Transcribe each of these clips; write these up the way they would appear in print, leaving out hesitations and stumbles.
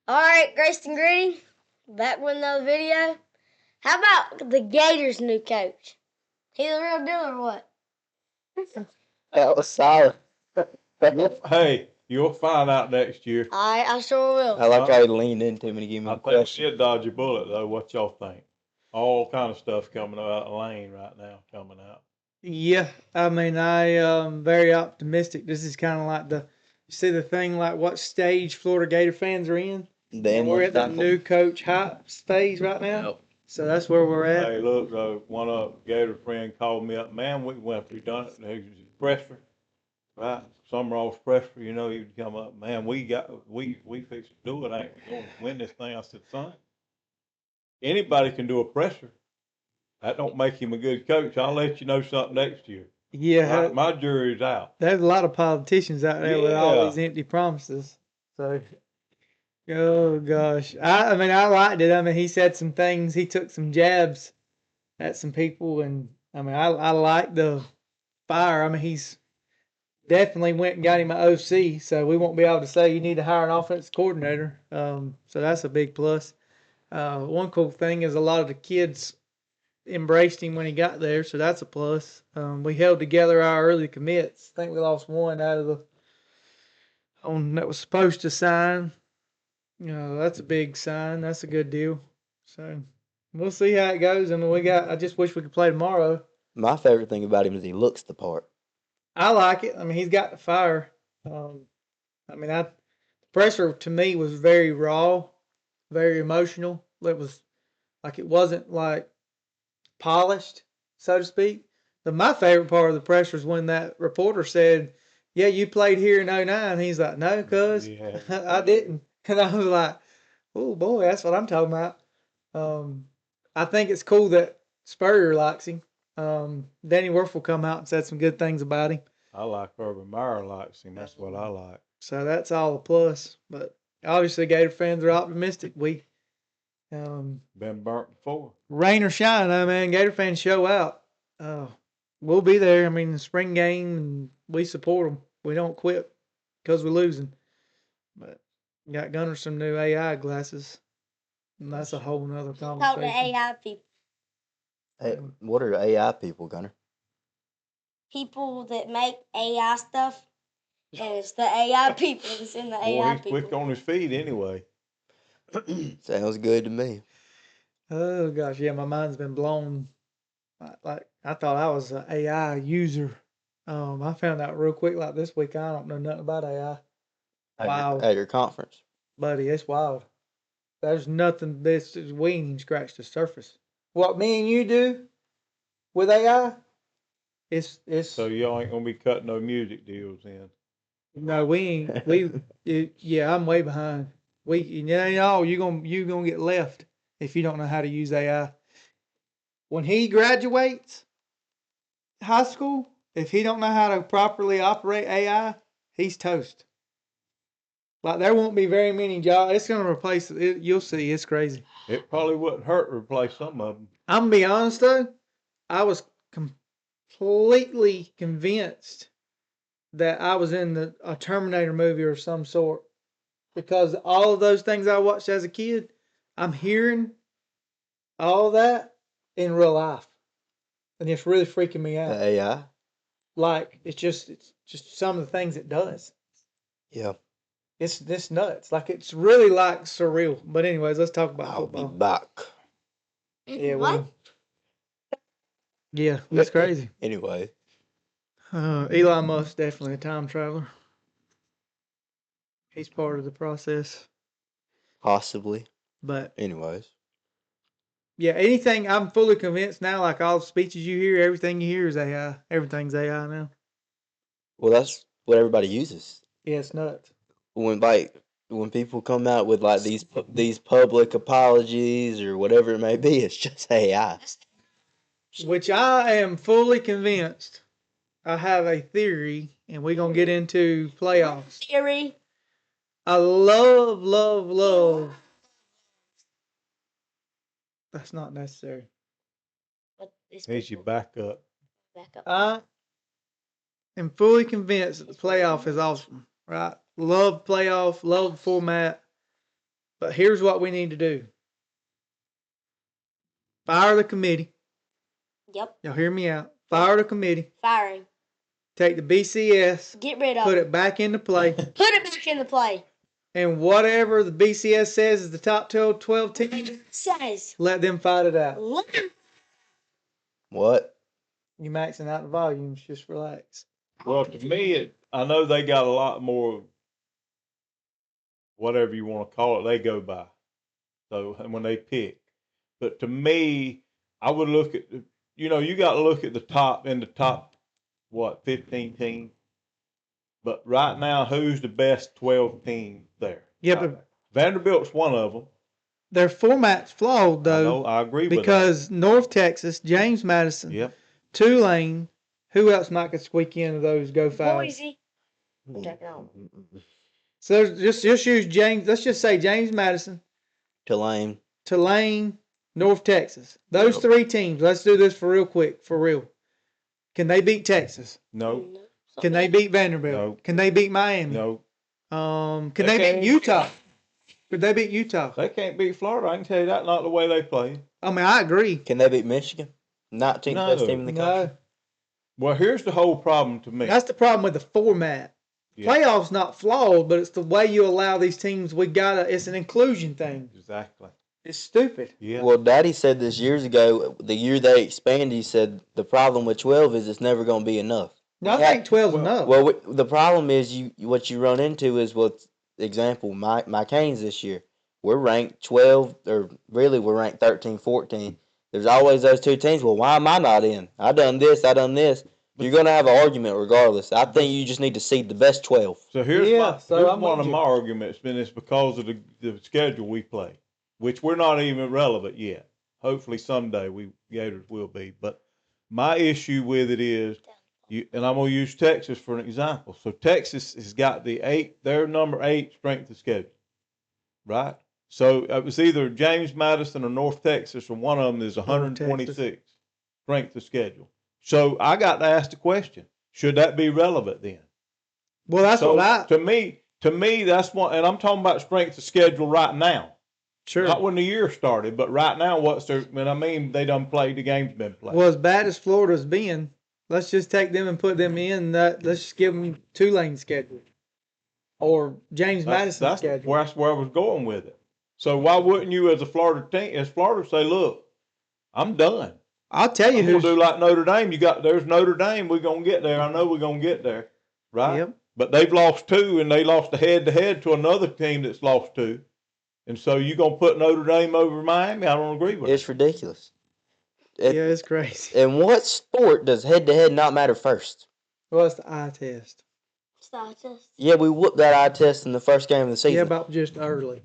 Alright, Grace and Greedy, back with another video. How about the Gators' new coach? He the real deal or what? That was solid. Hey, you'll find out next year. I sure will. I like how he leaned into him and he gave me I a think question. she'll dodge a bullet though. What y'all think? All kind of stuff coming out of the lane right now, coming out. Yeah, I mean, I am very optimistic. This is kind of like you see the thing like what stage Florida Gator fans are in. And we're at that new coach hype phase right now. Yep. So that's where we're at. Hey, look, one Gator friend called me up. Man, we went to done it. He was a freshman, right? Summerall's freshman. You know, he would come up. Man, we fixed to do it. Ain't we gonna win this thing? I said, son, anybody can do a pressure. That don't make him a good coach. I'll let you know something next year. Yeah, My jury's out. there's a lot of politicians out there with all Yeah. these empty promises. So, oh gosh, I mean, I liked it. I mean, he said some things. He took some jabs at some people, and I mean, I like the fire. I mean, he's definitely went and got him an OC, so we won't be able to say you need to hire an offensive coordinator. So that's a big plus. One cool thing is a lot of the kids embraced him when he got there, so that's a plus. We held together our early commits. I think we lost one out of the that was supposed to sign. That's a big sign. That's a good deal. So we'll see how it goes. I mean, I just wish we could play tomorrow. My favorite thing about him is he looks the part. I like it. I mean, he's got the fire. I mean, the pressure to me was very raw, very emotional. It was like it wasn't like polished, so to speak. But my favorite part of the pressure is when that reporter said, "Yeah, you played here in '09." He's like, "No, cuz Yeah. I didn't." And I was like, "Oh boy, that's what I'm talking about." I think it's cool that Spurrier likes him. Danny Werfel come out and said some good things about him. I like Urban Meyer likes him. That's what I like. So that's all a plus. But obviously, Gator fans are optimistic. We Been burnt before. rain or shine, though, man. Gator fans show out. We'll be there. I mean, the spring game, and we support them. We don't quit because we're losing. But got Gunner some new AI glasses, and that's a whole nother Talk conversation. to AI people. Hey, what are AI people, Gunner? People that make AI stuff, and it's the AI people that's in the Boy, AI he's people. quick on his feet anyway. Sounds good to me. Oh gosh, yeah, my mind's been blown. Like I thought I was an AI user. I found out real quick like this week I don't know nothing about AI. Wow. At your conference. Buddy, it's wild. There's nothing we ain't even scratched the surface. What me and you do with AI, it's So y'all ain't gonna be cutting no music deals in. no, we ain't yeah, I'm way behind. You gonna get left if you don't know how to use AI. When he graduates high school, if he don't know how to properly operate AI, he's toast. Like there won't be very many jobs. It's gonna replace it. You'll see. It's crazy. It probably wouldn't hurt to replace some of them. I'm gonna be honest though. I was completely convinced that I was in a Terminator movie or some sort because all of those things I watched as a kid, I'm hearing all that in real life, and it's really freaking me out. The AI? Like it's just some of the things it does. Yeah. It's this nuts. Like it's really like surreal. But anyways, let's talk about I'll football. be back. Yeah, What? Yeah, that's crazy. Anyway. Elon Musk definitely a time traveler. He's part of the process. Possibly. But anyways. Yeah, anything I'm fully convinced now, like all the speeches you hear, everything you hear is AI. Everything's AI now. Well, that's what everybody uses. Yeah, it's nuts. When people come out with like these public apologies or whatever it may be, it's just AI. Which I am fully convinced. I have a theory, and we're gonna get into playoffs. Theory. I love. That's not necessary. Here's your backup. I am fully convinced that the playoff is awesome. Right? Love playoff, love the format. But here's what we need to do. Fire the committee. Yep. Y'all hear me out. Fire the committee. Firing. Take the BCS. Get rid of Put it. it back into play. Put it back into play. And whatever the BCS says is the top 12 teams, Says. let them fight it out. What? You maxing out the volumes, just relax. Well, to me, I know they got a lot more, whatever you want to call it, they go by. So when they pick. But to me, I would look at, you got to look at the top, 15 teams. But right now, who's the best 12 team there? Yeah, but Vanderbilt's one of them. their format's flawed, though. I agree with that. Because North Texas, James Madison, Yep. Tulane, who else might could squeak into those Go Fives? Boise. Take it on. So just use James. Let's just say James Madison, Tulane. North Texas. Those three teams. Let's do this for real quick. For real. Can they beat Texas? No. Can they beat Vanderbilt? No. Can they beat Miami? No. Can they beat Utah? Could they beat Utah? They can't beat Florida. I can tell you that. Not the way they play. I mean, I agree. Can they beat Michigan? 19th best team in the country. No. Well, here's the whole problem to me. That's the problem with the format. Yeah. Playoffs not flawed, but it's the way you allow these teams. It's an inclusion thing. Exactly. It's stupid. Yeah. Well, Daddy said this years ago. The year they expanded, he said the problem with 12 is it's never going to be enough. No, I think 12's enough. Well, the problem is what you run into is example, my Canes this year. We're ranked 12, or really we're ranked 13, 14. There's always those two teams. Well, why am I not in? I done this. You're going to have an argument regardless. I think you just need to seed the best 12. So here's I'm one with of you. my arguments, and it's because of the schedule we play, which we're not even relevant yet. Hopefully someday we Gators will be. But my issue with it is, and I'm going to use Texas for an example. So Texas has got their number 8 strength of schedule, right? So it was either James Madison or North Texas, or one of them is 126 strength of schedule. So I got to ask the question: should that be relevant then? Well, that's to me, that's one, and I'm talking about strength of schedule right now. Sure. Not when the year started, but right now, they done played, the game's been played. Well, as bad as Florida's been, let's just take them and put them in that. Let's just give them Tulane schedule or James Madison schedule. That's where I was going with it. So why wouldn't you, as Florida say, look, I'm done. I'll tell you who's do like Notre Dame. There's Notre Dame. We're gonna get there. I know we're gonna get there, right? Yep. But they've lost 2, and they lost a head-to-head to another team that's lost 2. And so you gonna put Notre Dame over Miami? I don't agree with it. It's ridiculous. It's crazy. In what sport does head-to-head not matter first? Well, it's the eye test. It's the eye test. Yeah, we whooped that eye test in the first game of the season. Yeah, about just early.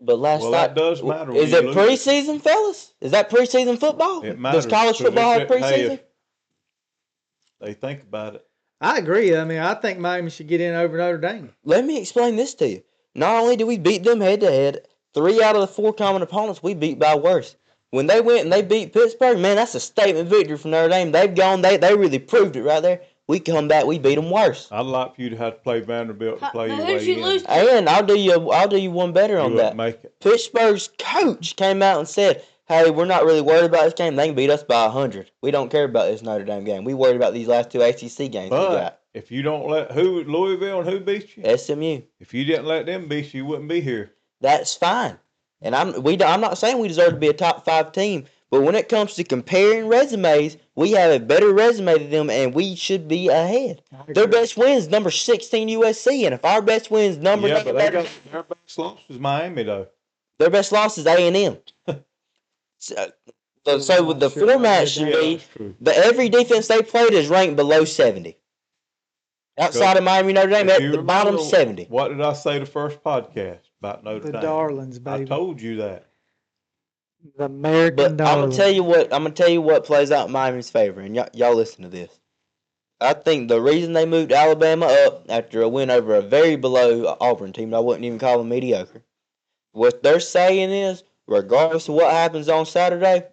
But that does matter. Is it preseason, fellas? Is that preseason football? It matters. Does college football have preseason? Hey, they think about it. I agree. I mean, I think Miami should get in over Notre Dame. Let me explain this to you. Not only did we beat them head-to-head, 3 out of the 4 common opponents we beat by worse. When they went and they beat Pittsburgh, man, that's a statement victory for Notre Dame. They've gone, they really proved it right there. We come back, we beat them worse. I'd like for you to have to play Vanderbilt to play your who'd way you in. lose to? And I'll do you one better on that. Make it. Pittsburgh's coach came out and said, hey, we're not really worried about this game. They can beat us by 100. We don't care about this Notre Dame game. We worried about these last 2 ACC games we got. But if you don't let Louisville and who beat you? SMU. If you didn't let them beat you, you wouldn't be here. That's fine. And I'm not saying we deserve to be a top 5 team, but when it comes to comparing resumes, we have a better resume than them, and we should be ahead. Their best win is number 16 USC, and if our best win is number 9, but their best loss is Miami, though. Their best loss is A&M. So the format should be that every defense they played is ranked below 70. Outside of Miami, Notre Dame, at the bottom 70. What did I say the first podcast about Notre Dame? The darlings, baby. I told you that. The American But darlings. I'm gonna tell you what plays out in Miami's favor, and y'all listen to this. I think the reason they moved Alabama up after a win over a very below Auburn team, I wouldn't even call them mediocre. What they're saying is, regardless of what happens on Saturday,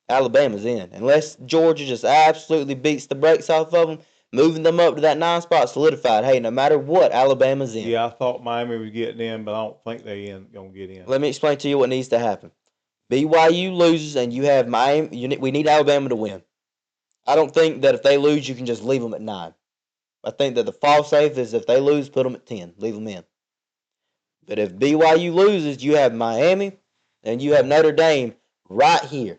Alabama's in. Unless Georgia just absolutely beats the brakes off of them, moving them up to that 9 spot solidified. Hey, no matter what, Alabama's in. Yeah, I thought Miami was getting in, but I don't think they gonna get in. Let me explain to you what needs to happen. BYU loses, and you have Miami. We need Alabama to win. I don't think that if they lose, you can just leave them at 9. I think that the fall safe is if they lose, put them at 10. Leave them in. But if BYU loses, you have Miami and you have Notre Dame right here.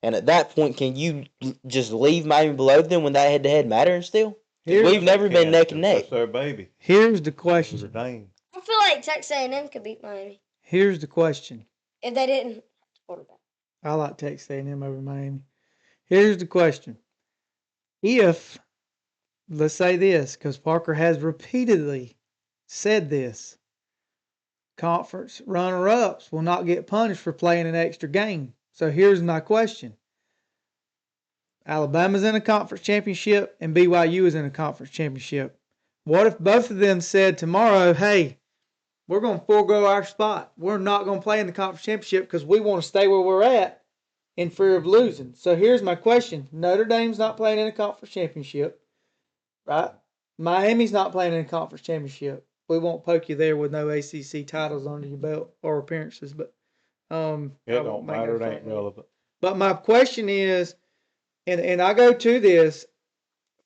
And at that point, can you just leave Miami below them when that head-to-head matters still? We've never been neck and neck. That's their baby. Here's the question. Notre Dame. I feel like Texas A&M could beat Miami Here's the question. if they didn't quarterback. I like Texas A&M over Miami. Here's the question. If, let's say this, because Parker has repeatedly said this, conference runner-ups will not get punished for playing an extra game. So here's my question. Alabama's in a conference championship and BYU is in a conference championship. What if both of them said tomorrow, hey, we're going to forego our spot. We're not going to play in the conference championship because we want to stay where we're at in fear of losing. So here's my question. Notre Dame's not playing in a conference championship, right? Miami's not playing in a conference championship. We won't poke you there with no ACC titles under your belt or appearances, but It don't matter. It ain't relevant. But my question is, and I go to this,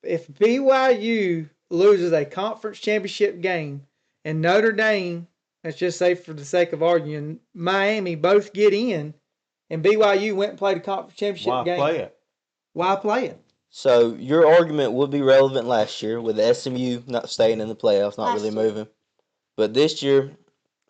if BYU loses a conference championship game and Notre Dame, let's just say for the sake of arguing, Miami both get in and BYU went and played a conference championship game. Why play it? Why play it? So your argument would be relevant last year with the SMU not staying in the playoffs, not really moving. But this year,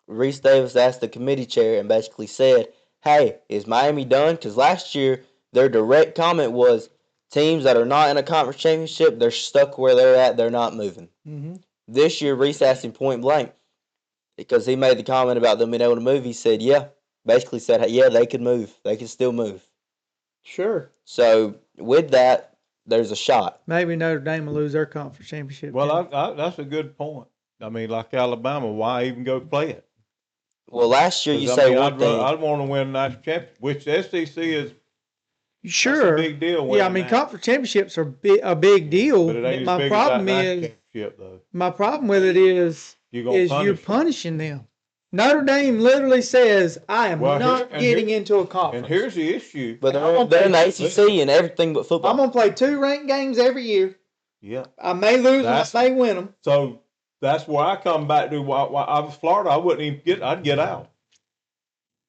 Reese Davis asked the committee chair and basically said, hey, is Miami done? Because last year, their direct comment was, teams that are not in a conference championship, they're stuck where they're at, they're not moving. Mm-hmm. This year, Reese asked him point blank, because he made the comment about them being able to move. He said, yeah, basically said, hey, yeah, they could move. They can still move. Sure. So with that, there's a shot. Maybe Notre Dame will lose their conference championship. Well, that's a good point. I mean, like Alabama, why even go play it? Well, last year you 'Cause, say I'd one thing. I'd want to win a national championship, which the SEC is. Sure. That's a big deal. Yeah, I mean, conference championships are a big deal. But it ain't My as big problem as that is, national championship, though. my problem with it is you're punishing them. Notre Dame literally says, I am not getting into a conference. And here's the issue. But they're in the ACC and everything but football. I'm going to play 2 ranked games every year. Yeah. I may lose them, I may win them. So that's where I come back to. Why I was Florida, I wouldn't even get. I'd get out.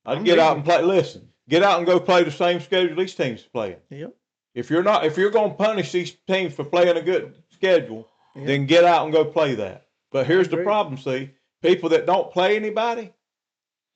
I'd get out and play. Listen, get out and go play the same schedule these teams are playing. Yep. If you're going to punish these teams for playing a good schedule, then get out and go play that. But here's the problem. See, people that don't play anybody,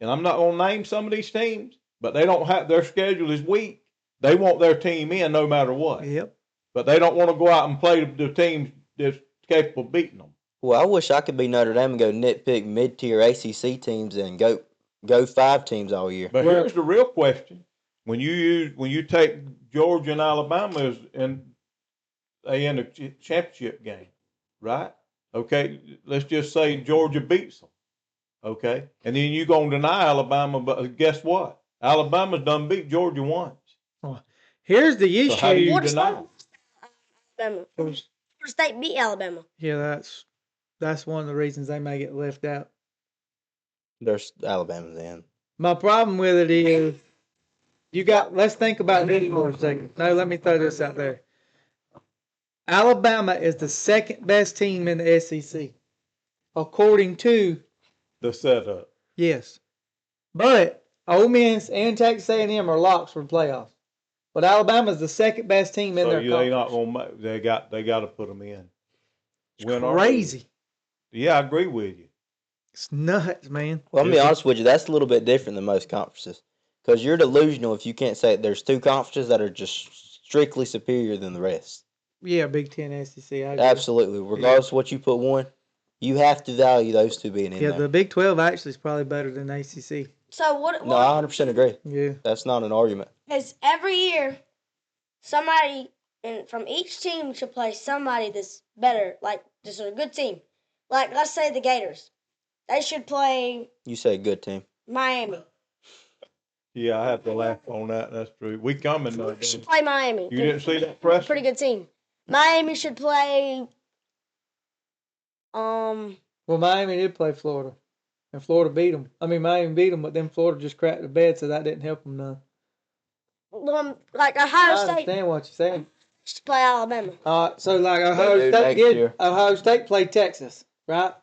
and I'm not going to name some of these teams, but they don't have their schedule is weak. They want their team in no matter what. Yep. But they don't want to go out and play the teams that's capable of beating them. Well, I wish I could be Notre Dame and go nitpick mid-tier ACC teams and go 5 teams all year. But here's the real question: when you take Georgia and Alabama in a championship game, right? Okay, let's just say Georgia beats them. Okay, and then you're gonna deny Alabama, but guess what? Alabama's done beat Georgia once. Here's the issue. So how do you deny? Alabama. Florida State beat Alabama. Yeah, that's one of the reasons they may get left out. There's Alabama's in. My problem with it is, let's think about this for a second. No, let me throw this out there. Alabama is the second best team in the SEC, according to The setup. Yes. But Ole Miss and Texas A&M are locks for the playoffs. But Alabama's the second best team in their conference. They not gonna. They got to put them in. It's crazy. Yeah, I agree with you. It's nuts, man. Well, I'm going to be honest with you. That's a little bit different than most conferences. Because you're delusional if you can't say there's 2 conferences that are just strictly superior than the rest. Yeah, Big Ten, SEC. I agree. Absolutely. Regardless of what you put one, you have to value those 2 being in there. Yeah, the Big 12 actually is probably better than the ACC. So what? No, I 100% agree. Yeah. That's not an argument. Because every year, somebody from each team should play somebody that's better, like just a good team. Like, let's say the Gators. They should play You say good team. Miami. Yeah, I have to laugh on that. That's true. We coming though. They should play Miami. You didn't see that press? Pretty good team. Miami should play. Well, Miami did play Florida, and Florida beat them. I mean, Miami beat them, but then Florida just cracked the bed, so that didn't help them none. Like Ohio I State understand what you're saying. should play Alabama. So like They Ohio do State next did. year. Ohio State played Texas, right?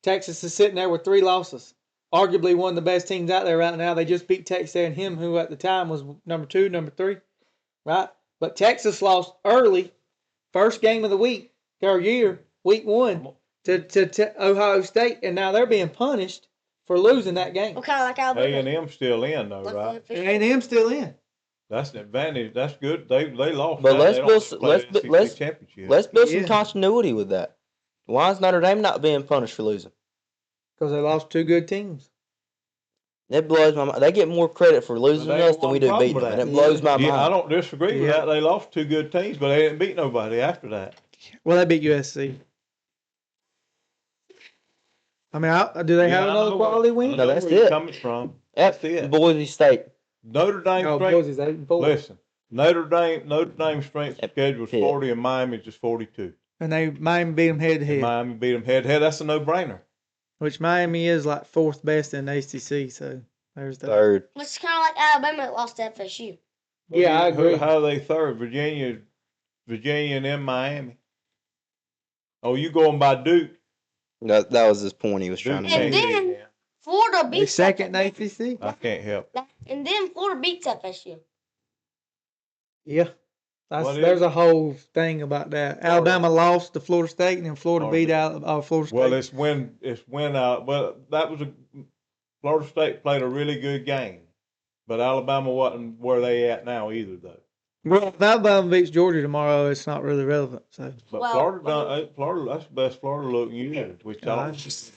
Texas is sitting there with 3 losses. Arguably one of the best teams out there right now. They just beat Texas A&M, who at the time was number 2, number 3, right? But Texas lost early, first game of the week or year, week 1, to Ohio State, and now they're being punished for losing that game. Well, kind of like Alabama. A&M still in though, Like right? the A&M still in. That's an advantage. That's good. They lost. But that. let's They don't build play let's the bu- ACC Championship. let's build some Yeah. continuity with that. Why is Notre Dame not being punished for losing? Because they lost 2 good teams. It blows my mind. They get more credit for losing But they us ain't than we one do problem beating them, with and it that. blows my mind. Yeah, I don't disagree with Yeah. that. They lost 2 good teams, but they didn't beat nobody after that. Well, they beat USC. I mean, do they have I another know quality where- I win? No, know that's where you're it. coming from. At That's it. Boise State. Notre Dame Oh, strength. Boise, they 8-4. Listen, Notre Dame strength Yep. schedule is Pitt. 40, and Miami's just 42. And Miami beat them head to And head, Miami beat them head to head. That's a no-brainer. which Miami is like 4th best in the ACC. So there's that. Third. It's kind of like Alabama that lost to FSU. Yeah, I agree. How are they third? Virginia, and then Miami. Oh, you going by Duke? That was his point he was trying to Duke And make. can't then- beat them. Florida They beats second in FSU. ACC. I can't help. And then Florida beats FSU. Yeah, What there's is- a whole thing about that. Alabama lost to Florida State, and then Florida beat Florida State. Well, it's when that was Florida State played a really good game, but Alabama wasn't where they at now either though. Well, if Alabama beats Georgia tomorrow, it's not really relevant. So But Well, Florida that's the best Florida looking year, which I don't.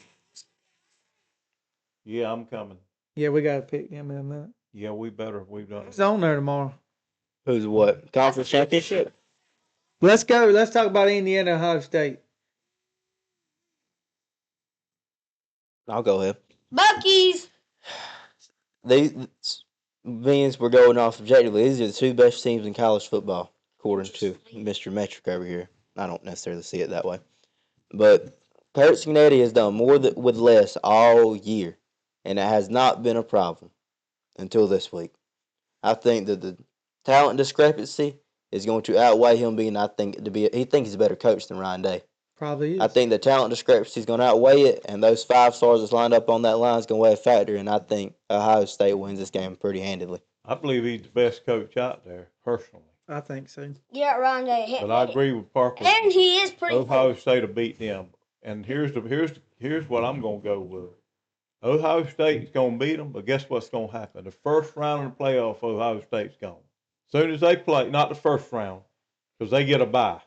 Yeah, I'm coming. yeah, we gotta pick them in a minute. Yeah, we've done. It's on there tomorrow. Who's what? Conference championship? Let's go. Let's talk about Indiana, Ohio State. I'll go ahead. Bucky's. Means we're going off objectively. These are the 2 best teams in college football, according to Mr. Metric over here. I don't necessarily see it that way. But Kurt Scanetti has done more with less all year, and it has not been a problem until this week. I think that the talent discrepancy is going to outweigh him being, he thinks he's a better coach than Ryan Day. Probably is. I think the talent discrepancy is going to outweigh it, and those 5 stars that's lined up on that line is going to weigh a factor, and I think Ohio State wins this game pretty handily. I believe he's the best coach out there, personally. I think so. Yeah, Ryan Day. But I agree with Parker. And he is pretty Ohio good. State will beat them. And here's what I'm gonna go with. Ohio State's gonna beat them, but guess what's gonna happen? The first round of the playoff, Ohio State's gone. Soon as they play, not the first round, because they get a bye.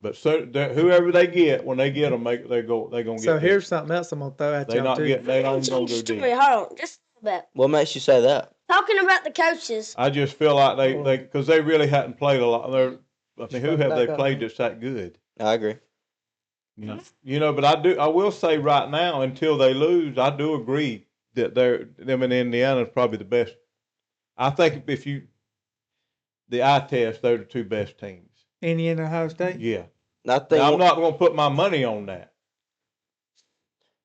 But whoever they get, when they get them, they're gonna get. So beat. here's something else I'm gonna throw at They y'all not too. get. They don't gonna go Hold deep. on, just a little bit. What makes you say that? Talking about the coaches. I just feel like because they really hadn't played a lot. I mean, who have they played that's that good? I agree. But I will say right now, until they lose, I do agree that them in Indiana is probably the best. I think the eye test, they're the 2 best teams. Indiana, Ohio State. Yeah. I think Now, I'm not going to put my money on that.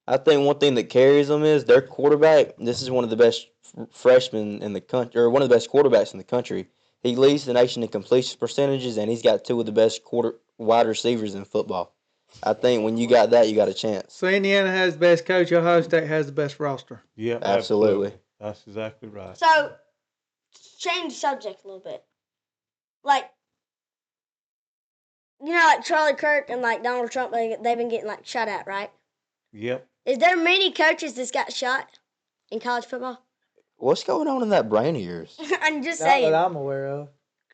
I think one thing that carries them is their quarterback. This is one of the best freshmen in the country, or one of the best quarterbacks in the country. He leads the nation in completion percentages, and he's got 2 of the best wide receivers in football. I think when you got that, you got a chance. So Indiana has the best coach. Ohio State has the best roster. Yeah, Absolutely. That's exactly right. So, change the subject a little bit. Like, like Charlie Kirk and like Donald Trump, they've been getting like shot at, right? Yep. Is there many coaches that's got shot in college football? What's going on in that brain of yours? I'm just Not saying. that I'm aware of.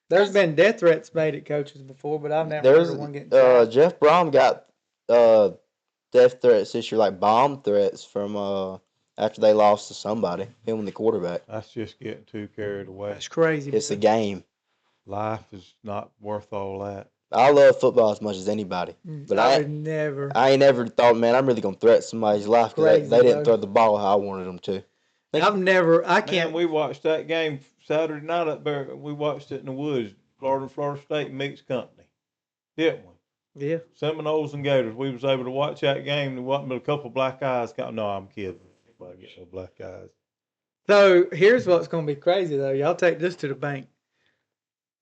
There's been death threats made at coaches before, but I've never heard of one getting shot. Jeff Brom got death threats this year, like bomb threats from after they lost to somebody, him and the quarterback. That's just getting too carried away. That's crazy. It's a man. game. Life is not worth all that. I love football as much as anybody, but I would never. I ain't never thought, man, I'm really gonna threaten somebody's life because Crazy, they didn't bro. throw the ball how I wanted them to. I've never. I Man, can't. we watched that game Saturday night up there. We watched it in the woods. Florida State meets Company. didn't we? Yeah. Seminoles and Gators. We was able to watch that game. There wasn't but a couple black eyes. No, I'm kidding. Nobody get no black eyes. So here's what's going to be crazy, though. Y'all take this to the bank.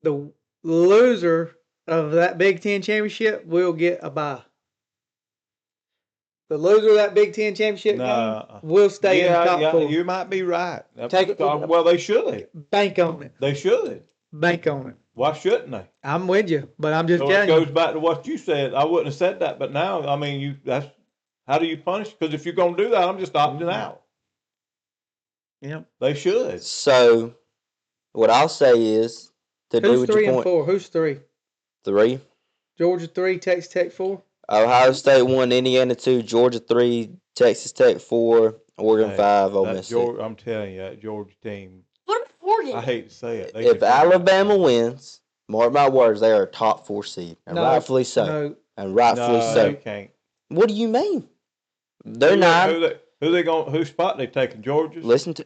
The loser of that Big Ten championship will get a bye. The loser of that Big Ten championship game will stay in the top 4. You might be right. Take it. Well, they should. Bank on it. They should. Bank on it. Why shouldn't they? I'm with you, but I'm just So it telling you. goes back to what you said. I wouldn't have said that, but now, I mean, that's how do you punish? Because if you're going to do that, I'm just opting out. Yep. They should. So, what I'll say is to do Who's with 3 your and point. 4? Who's 3? 3. Georgia 3, Texas Tech 4. Ohio State 1, Indiana 2, Georgia 3, Texas Tech 4, Oregon 5, Ole Miss 6. I'm telling you, that Georgia team. What about Oregon? I hate to say it. If Alabama wins, mark my words, they are a top 4 seed, and No, rightfully so. No. And rightfully No, so. they can't. What do you mean? They're 9. Whose spot they taking? Georgia's? Listen to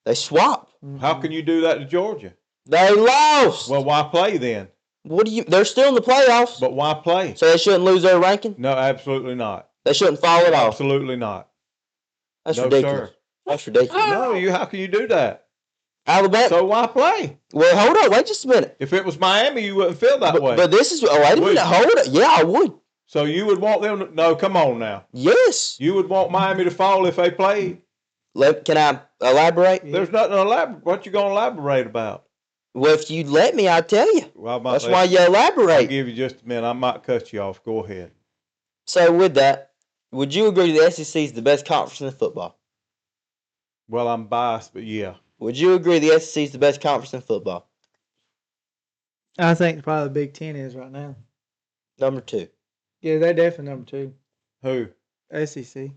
they swap. How can you do that to Georgia? They lost. Well, why play then? What do you? They're still in the playoffs, But why play? so they shouldn't lose their ranking. No, absolutely not. They shouldn't fall it off. Absolutely not. That's No, ridiculous. sir. That's ridiculous. No, how can you do that? Alabama. So why play? Well, hold on. Wait just a minute. If it was Miami, you wouldn't feel that way. But this is. Oh, wait a Would minute. you? Hold it. Yeah, I would. So you would want them to, no, come on now. Yes. You would want Miami to fall if they played? Can I elaborate? There's nothing to elaborate. What you going to elaborate about? Well, if you let me, I'll tell you. Well, That's why you I'll elaborate. give you just a minute. I might cut you off. Go ahead. So with that, would you agree the SEC is the best conference in football? Well, I'm biased, but yeah. Would you agree the SEC is the best conference in football? I think probably the Big Ten is right now. Number 2. Yeah, they're definitely number 2. Who? SEC.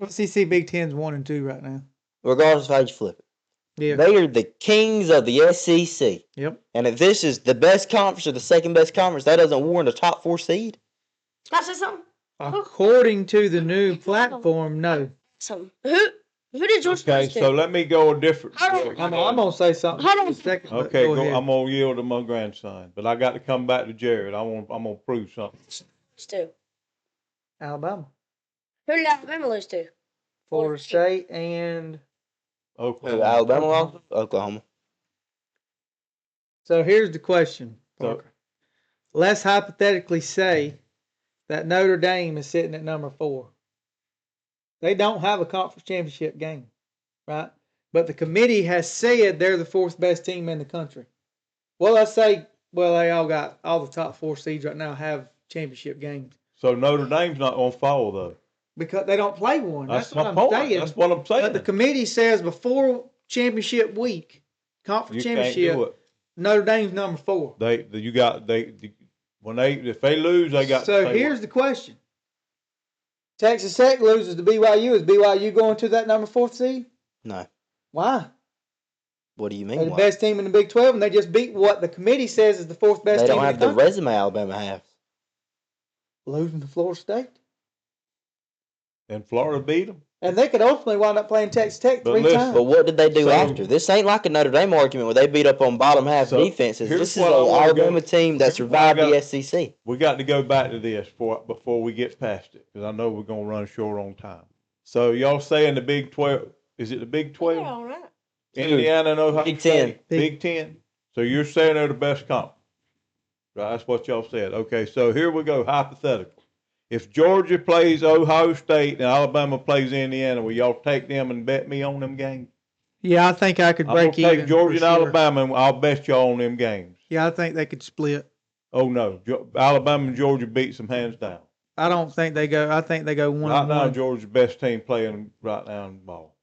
SEC Big Ten's 1 and 2 right now. Regardless of how you flip it. Yeah. They are the kings of the SEC. Yep. And if this is the best conference or the second best conference, that doesn't warrant a top 4 seed. Can I say something? According to the new platform, no. Something. Who did Georgia Okay, lose to? so let me go a different. Hold on. I'm going to say something Hold on. in a second. but Okay, go ahead. I'm gonna yield to my grandson, but I got to come back to Jared. I'm gonna prove something. Lose to? Alabama. Who did Alabama lose to? Florida State and... Who, Oklahoma. Alabama lost? Oklahoma. So here's the question, So- Parker. Let's hypothetically say that Notre Dame is sitting at number 4. They don't have a conference championship game, right? But the committee has said they're the 4th best team in the country. Well, let's say, they all the top 4 seeds right now have championship games. So Notre Dame's not gonna fall though. Because they don't play one. That's my what I'm point. saying. That's what I'm saying. But the committee says before championship week, conference You can't do championship, it. Notre Dame's number 4. If they lose, they got. So to say here's the question: Texas Tech loses to BYU. Is BYU going to that number 4th seed? No. Why? What do you They're mean? the Why? best team in the Big 12, and they just beat what the committee says is the 4th best They team don't in have the the country. resume Alabama has. Losing to Florida State. And Florida beat them. And they could ultimately wind up playing Texas Tech But 3 listen, times. But what did they do So- after? This ain't like a Notre Dame argument where they beat up on bottom half So, defenses. here's This is what an I wanna go- Alabama team that here's what survived I got- the SEC. We got to go back to this before we get past it, because I know we're gonna run short on time. So y'all saying the Big 12? Is it the Big 12? Yeah, all right. Indiana and Ohio Big State? 10. Big 10. So you're saying they're the best conference, right? That's what y'all said. Okay, so here we go. Hypothetical. If Georgia plays Ohio State and Alabama plays Indiana, will y'all take them and bet me on them games? Yeah, I think I could I'm gonna break even. take Georgia for and sure. Alabama, and I'll bet y'all on them games. Yeah, I think they could split. Oh no, Alabama and Georgia beats them hands down. I don't think they go. I think they go 1 Right and now, 1. Georgia's the best team playing right now in the ball.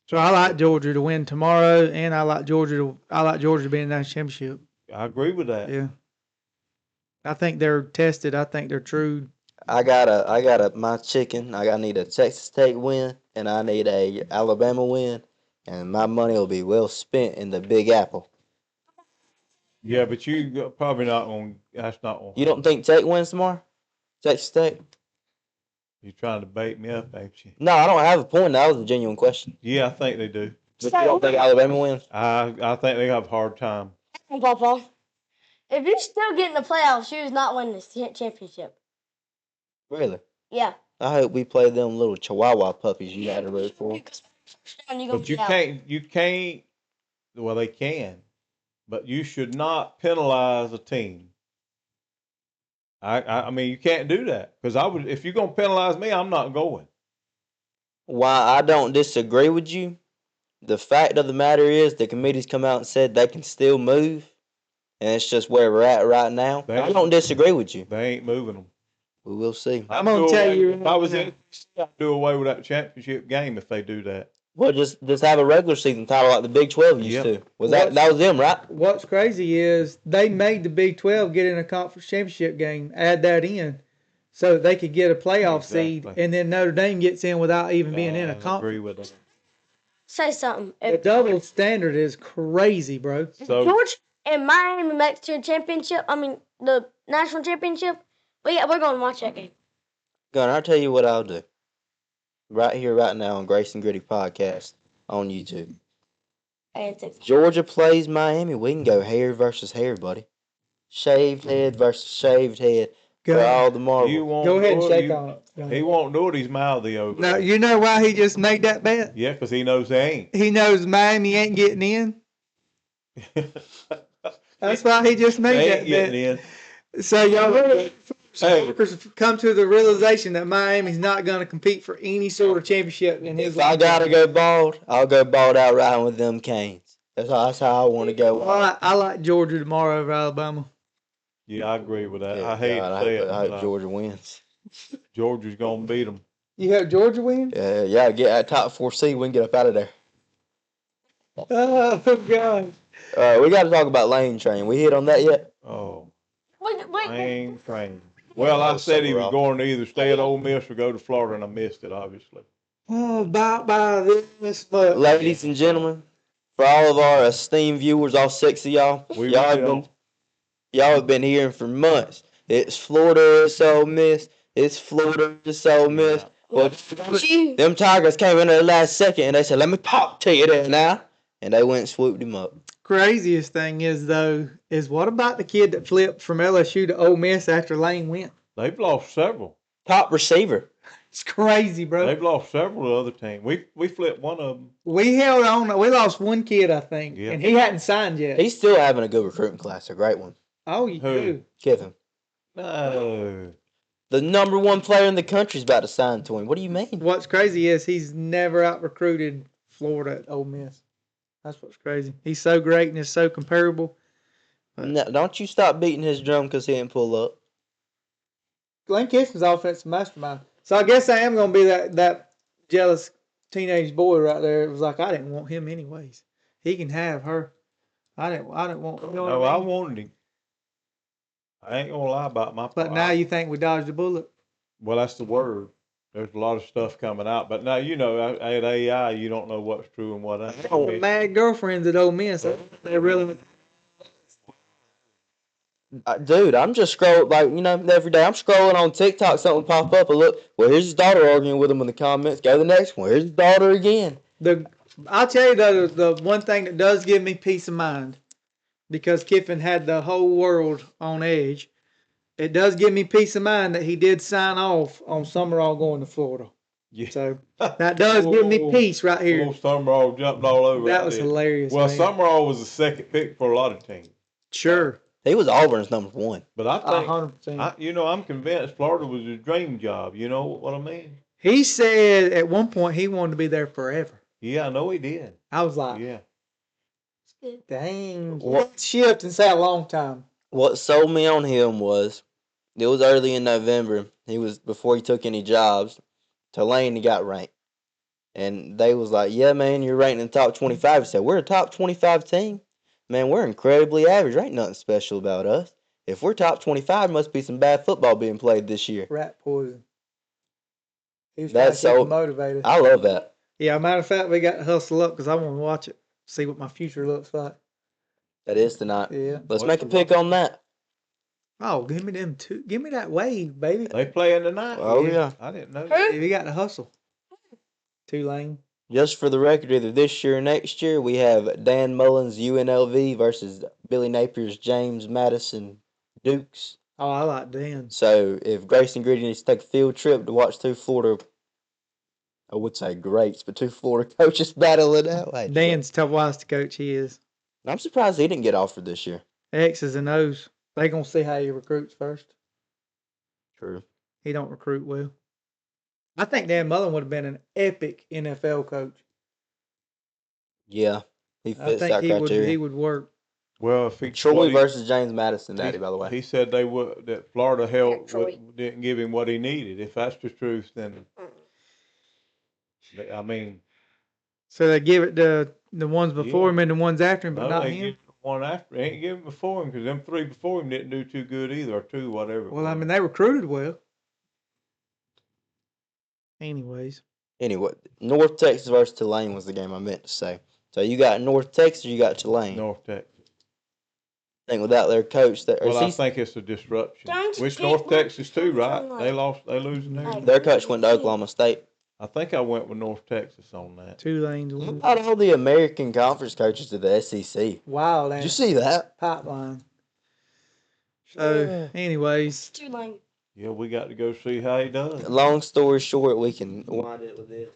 So I like Georgia to win tomorrow, and I like Georgia to be in the national championship. I agree with that. Yeah. I think they're tested. I think they're true. I got my chicken. I need a Texas Tech win, and I need a Alabama win, and my money will be well spent in the Big Apple. Yeah, but you probably not on. That's not on. You don't think Tech wins tomorrow? Texas Tech? You're trying to bait me up, ain't you? No, I don't have a point. That was a genuine question. Yeah, I think they do. But you don't think Alabama wins? I think they have a hard time. Papa. If you still get in the playoffs, you's not winning the championship. Really? Yeah. I hope we play them little Chihuahua puppies you got to root for. But you can't. Well, they can, but you should not penalize a team. I mean, you can't do that because if you're gonna penalize me, I'm not going. Why I don't disagree with you, the fact of the matter is the committee's come out and said they can still move, and it's just where we're at right now. I don't disagree with you. They ain't moving them. We will see. I'm gonna tell you. If I was in, I'd do away with that championship game if they do that. Well, just have a regular season title like the Big 12 used to. That was them, right? What's crazy is they made the Big 12 get in a conference championship game, add that in, so that they could get a playoff seed, and then Notre Dame gets in without even being in a conference. I agree with that. Say something. The double standard is crazy, bro. So George and Miami makes to a championship. I mean, the national championship. We're going to watch that game. Gunner, I'll tell you what I'll do. Right here, right now on Grace and Gritty Podcast on YouTube. And six. Georgia plays Miami. We can go hair versus hair, buddy. Shaved head versus shaved head. For all the marbles. Go ahead and shake on it. He won't do it. He's mouthy over Now, there. you know why he just made that bet? Yeah, because he knows they ain't. He knows Miami ain't getting in. That's why he just made They that ain't getting bet. in. So y'all Hey. workers have come to the realization that Miami's not going to compete for any sort of championship in his If I gotta go bald, I'll go bald out riding with them Canes. That's how I want to go. I like Georgia tomorrow over Alabama. Yeah, I agree with that. Yeah, I hate to say it. I hope Georgia wins. Georgia's gonna beat them. You have Georgia win? Yeah, get that top 4 seed. We can get up out of there. Oh God! We got to talk about Lane Train. We hit on that yet? Oh, Wait. train. Well, I said he was rough. going to either stay at Ole Miss or go to Florida, and I missed it, obviously. Oh, about by this much. Ladies and gentlemen, for all of our esteemed viewers, all 6 of y'all, y'all have been hearing for months. It's Florida, it's Ole Miss. It's Florida, it's Ole Miss. Well, them Tigers came in the last second and they said, "Let me pop to you there now," and they went and swooped him up. Craziest thing is what about the kid that flipped from LSU to Ole Miss after Lane went? They've lost several. Top receiver. It's crazy, bro. They've lost several of the other teams. We flipped one of them. We held on. We lost one kid, I think, Yeah. and he hadn't signed yet. He's still having a good recruiting class. A great one. Oh, you Who? do. Kiffin. No. The number 1 player in the country is about to sign to him. What do you mean? What's crazy is he's never out recruited Florida at Ole Miss. That's what's crazy. He's so great and is so comparable. No, don't you stop beating his drum because he didn't pull up. Lane Kiffin's offensive mastermind. So I guess I am going to be that jealous teenage boy right there. It was like I didn't want him anyways. He can have her. I didn't want. You know No, what I I mean? wanted him. I ain't gonna lie about my. But now you think we dodged a bullet. Well, that's the word. There's a lot of stuff coming out, but now at AI you don't know what's true and what ain't. Oh, mad girlfriends at Ole Miss. They're really. Dude, I'm just scrolling, every day. I'm scrolling on TikTok, something pop up, and look, well, here's his daughter arguing with him in the comments. Go to the next one. Here's his daughter again. I'll tell you though, the one thing that does give me peace of mind, because Kiffin had the whole world on edge. It does give me peace of mind that he did sign off on Summerall going to Florida. Yeah. So that does give me peace right here. Little Summerall jumped all over. That was hilarious. Well, man. Summerall was the second pick for a lot of teams. Sure. He was Auburn's number 1. But I think 100%. I'm convinced Florida was his dream job. You know what I mean? He said at one point he wanted to be there forever. Yeah, I know he did. I was like, Yeah. dang. Shipped and sat a long time. What sold me on him was, it was early in November. Before he took any jobs, Tulane, he got ranked. And they was like, "Yeah, man, you're ranked in the top 25. He said, "We're a top 25 team. Man, we're incredibly average. There ain't nothing special about us. If we're top 25, must be some bad football being played this year." Rat poison. He was That's trying to keep so him motivated. I love that. Yeah, matter of fact, we got to hustle up because I want to watch it, see what my future looks like. That is tonight. Yeah. Let's make a pick on that. Oh, give me them two. Give me that wave, baby. They playing tonight. Oh, yeah. I didn't know. Who? We got to hustle. Tulane. just for the record, either this year or next year, we have Dan Mullen's UNLV versus Billy Napier's James Madison Dukes. Oh, I like Dan. So if Grayson Gritty needs to take a field trip to watch two Florida, I would say greats, but two Florida coaches battle it out. Dan's tough wise to coach. He is. I'm surprised he didn't get offered this year. X's and O's. They gonna see how he recruits first. True. He don't recruit well. I think Dan Mullen would have been an epic NFL coach. Yeah, he I fits think that criteria. he would work. Well, if he Troy versus James Madison, Daddy, by the way. He said that Florida Yeah, Troy. didn't give him what he needed. If that's the truth, then I mean, So they give it to the ones before him and the ones after him, but no, not they him. give the one after. They ain't giving before him because them three before him didn't do too good either, or two, whatever. Well, I mean, they recruited well. Anyways, Anyway, North Texas versus Tulane was the game I meant to say. So you got North Texas, or you got Tulane. North Texas. I think without their coach, I think it's a disruption. Don't Which pick North one Texas too, from right? Tulane. They losing there. their coach went to Oklahoma State. I think I went with North Texas on that. Tulane's What one. about all the American Conference coaches to the SEC? Wow, Did you see that? pipeline. So, anyways, Tulane. Yeah, we got to go see how he does. Long story short, we can wind it with this.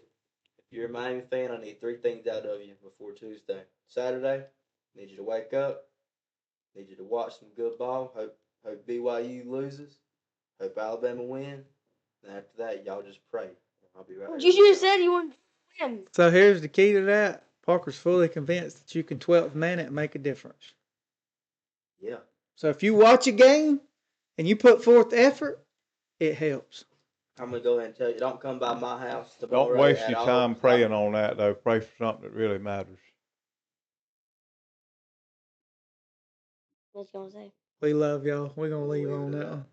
If you're a Miami fan, I need three things out of you before Tuesday. Saturday, I need you to wake up. Need you to watch some good ball. Hope BYU loses. Hope Alabama wins. And after that, y'all just pray. I'll be right You should have said you wanted to win. so here's the key to that. Parker's fully convinced that you can 12th man it and make a difference. Yeah. So if you watch a game and you put forth effort, it helps. I'm going to go ahead and tell you, don't come by my house tomorrow. Don't waste at your all. time praying on that, though. Pray for something that really matters. What's you gonna say? We love y'all. We're going to leave on that one.